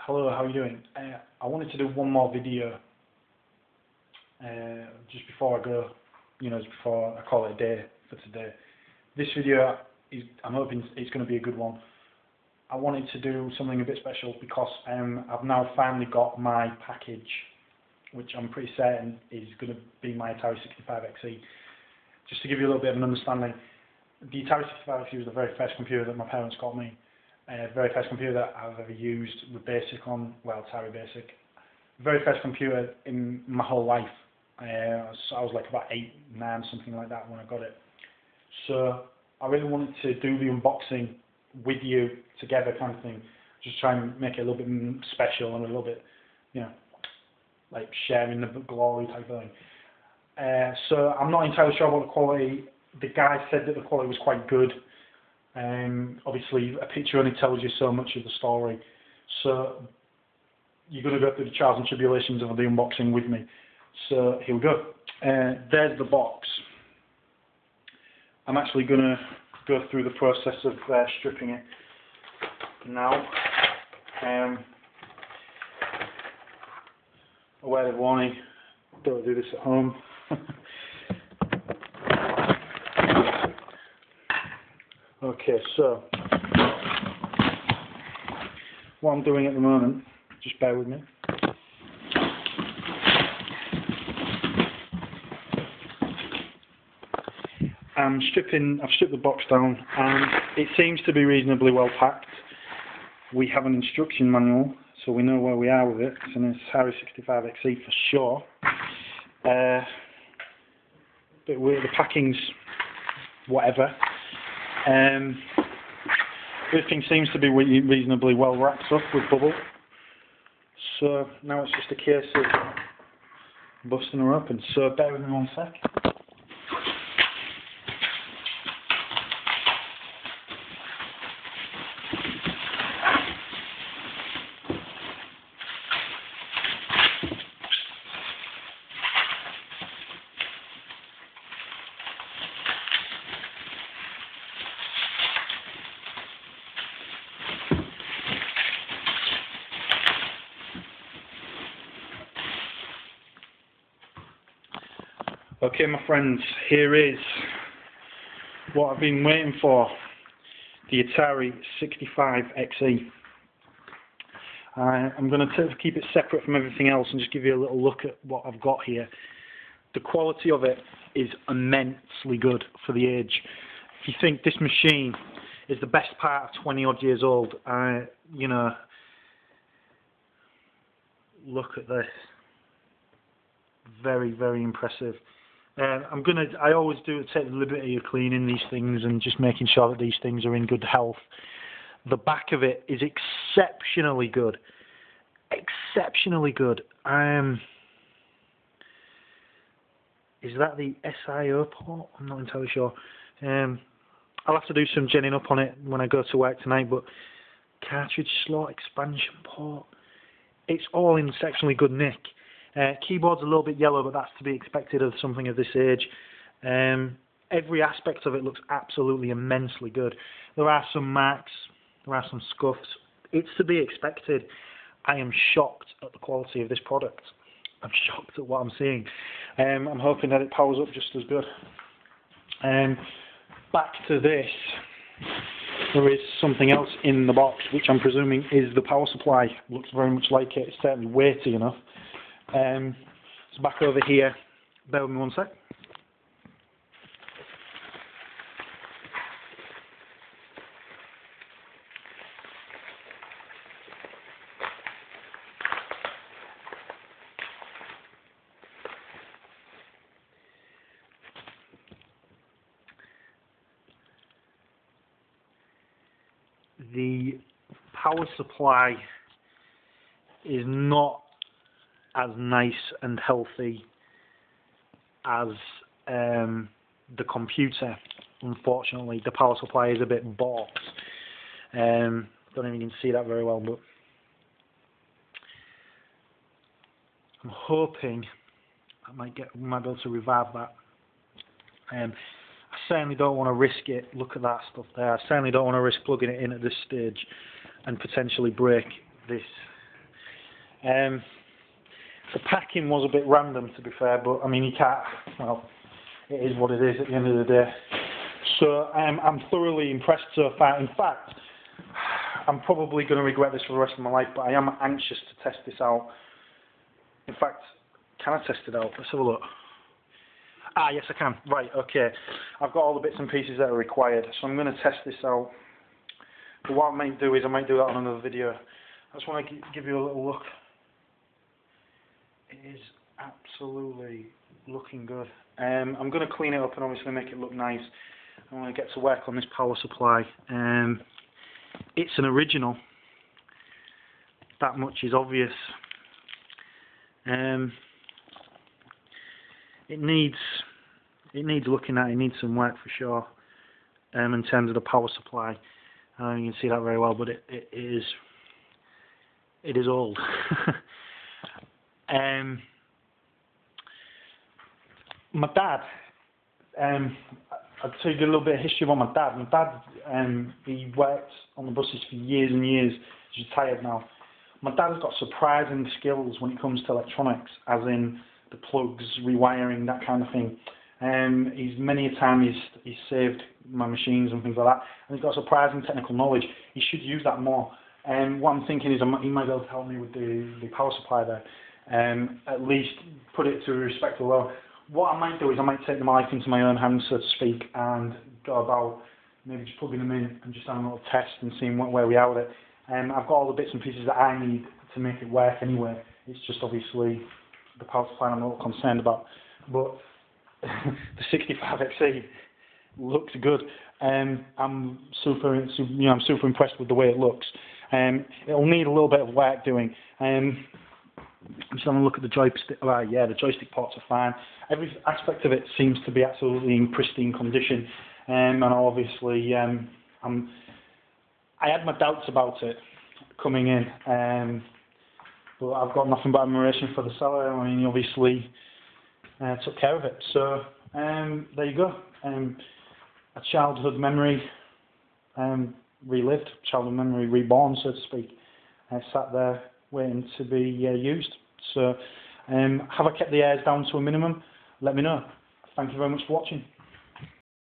Hello, how are you doing? I wanted to do one more video just before I go, just before I call it a day for today. This video I'm hoping it's going to be a good one. I wanted to do something a bit special because I've now finally got my package, which I'm pretty certain is going to be my Atari 65XE. Just to give you a little bit of an understanding, the Atari 65XE was the very first computer that my parents got me. Very first computer that I've ever used with BASIC on, well, Atari BASIC. Very first computer in my whole life. So I was like about 8, 9, something like that when I got it. So I really wanted to do the unboxing with you together, kind of thing. Just try and make it a little bit special and a little bit, like sharing the glory type of thing. So I'm not entirely sure about the quality. The guy said that the quality was quite good. Obviously, a picture only tells you so much of the story. So you're going to go through the trials and tribulations of the unboxing with me. So here we go. There's the box. I'm actually going to go through the process of stripping it now. A word of warning, don't do this at home. Okay, so what I'm doing at the moment, just bear with me. I've stripped the box down and it seems to be reasonably well packed. We have an instruction manual, so we know where we are with it. It's an Atari 65XE for sure. Bit weird, the packing's whatever. Everything seems to be reasonably well wrapped up with bubble. So now it's just a case of busting her open. So bear with me one sec. Okay, my friends, here is what I've been waiting for, the Atari 65XE. I'm going to keep it separate from everything else and just give you a little look at what I've got here. The quality of it is immensely good for the age. If you think this machine is the best part of 20 odd years old, look at this. Very, very impressive. I always take the liberty of cleaning these things and just making sure that these things are in good health. The back of it is exceptionally good. Exceptionally good. Is that the SIO port? I'm not entirely sure. I'll have to do some genning up on it when I go to work tonight, but cartridge slot expansion port. It's all in exceptionally good nick. Keyboard's a little bit yellow, but that's to be expected of something of this age. Every aspect of it looks absolutely immensely good. There are some marks, there are some scuffs. It's to be expected. I am shocked at the quality of this product. I'm shocked at what I'm seeing. I'm hoping that it powers up just as good. Back to this. There is something else in the box, which I'm presuming is the power supply. Looks very much like it. It's certainly weighty enough. So back over here, bear with me one sec. The power supply is not as nice and healthy as the computer. Unfortunately, the power supply is a bit bought. Don't know if you can see that very well, but I'm hoping I might be able to revive that. I certainly don't want to risk it. Look at that stuff there. I certainly don't want to risk plugging it in at this stage and potentially break this The packing was a bit random, to be fair, but I mean, you can't, well, it is what it is at the end of the day. So I'm thoroughly impressed so far. In fact, I'm probably going to regret this for the rest of my life, but I am anxious to test this out. In fact, can I test it out? Let's have a look. Ah, yes, I can. Right, okay. I've got all the bits and pieces that are required, so I'm going to test this out. But what I might do is I might do that on another video. I just want to give you a little look. It is absolutely looking good. I'm going to clean it up and obviously make it look nice. I want to get to work on this power supply. It's an original. That much is obvious. It needs looking at. It needs some work for sure. In terms of the power supply, you can see that very well. But it is old. My dad, I'll tell you a little bit of history about my dad. My dad, he worked on the buses for years and years. He's retired now. My dad has got surprising skills when it comes to electronics, as in the plugs, rewiring, that kind of thing. He's many a time he's saved my machines and things like that, and he's got surprising technical knowledge. He should use that more. What I'm thinking is he might be able to help me with the power supply there. At least put it to a respectful level. What I might do is I might take the mic into my own hands, so to speak, and go about maybe just plugging them in and just having a little test and seeing where we are with it. I've got all the bits and pieces that I need to make it work anyway. It's just obviously the power supply I'm a little concerned about. But the 65XE looks good. I'm super impressed with the way it looks. It'll need a little bit of work doing. I'm just having a look at the joystick. Yeah, the joystick ports are fine. Every aspect of it seems to be absolutely in pristine condition. And obviously, I had my doubts about it coming in, but I've got nothing but admiration for the seller. I mean, he obviously took care of it. So there you go. A childhood memory relived, childhood memory reborn, so to speak. Sat there waiting to be used. So have I kept the airs down to a minimum? Let me know. Thank you very much for watching.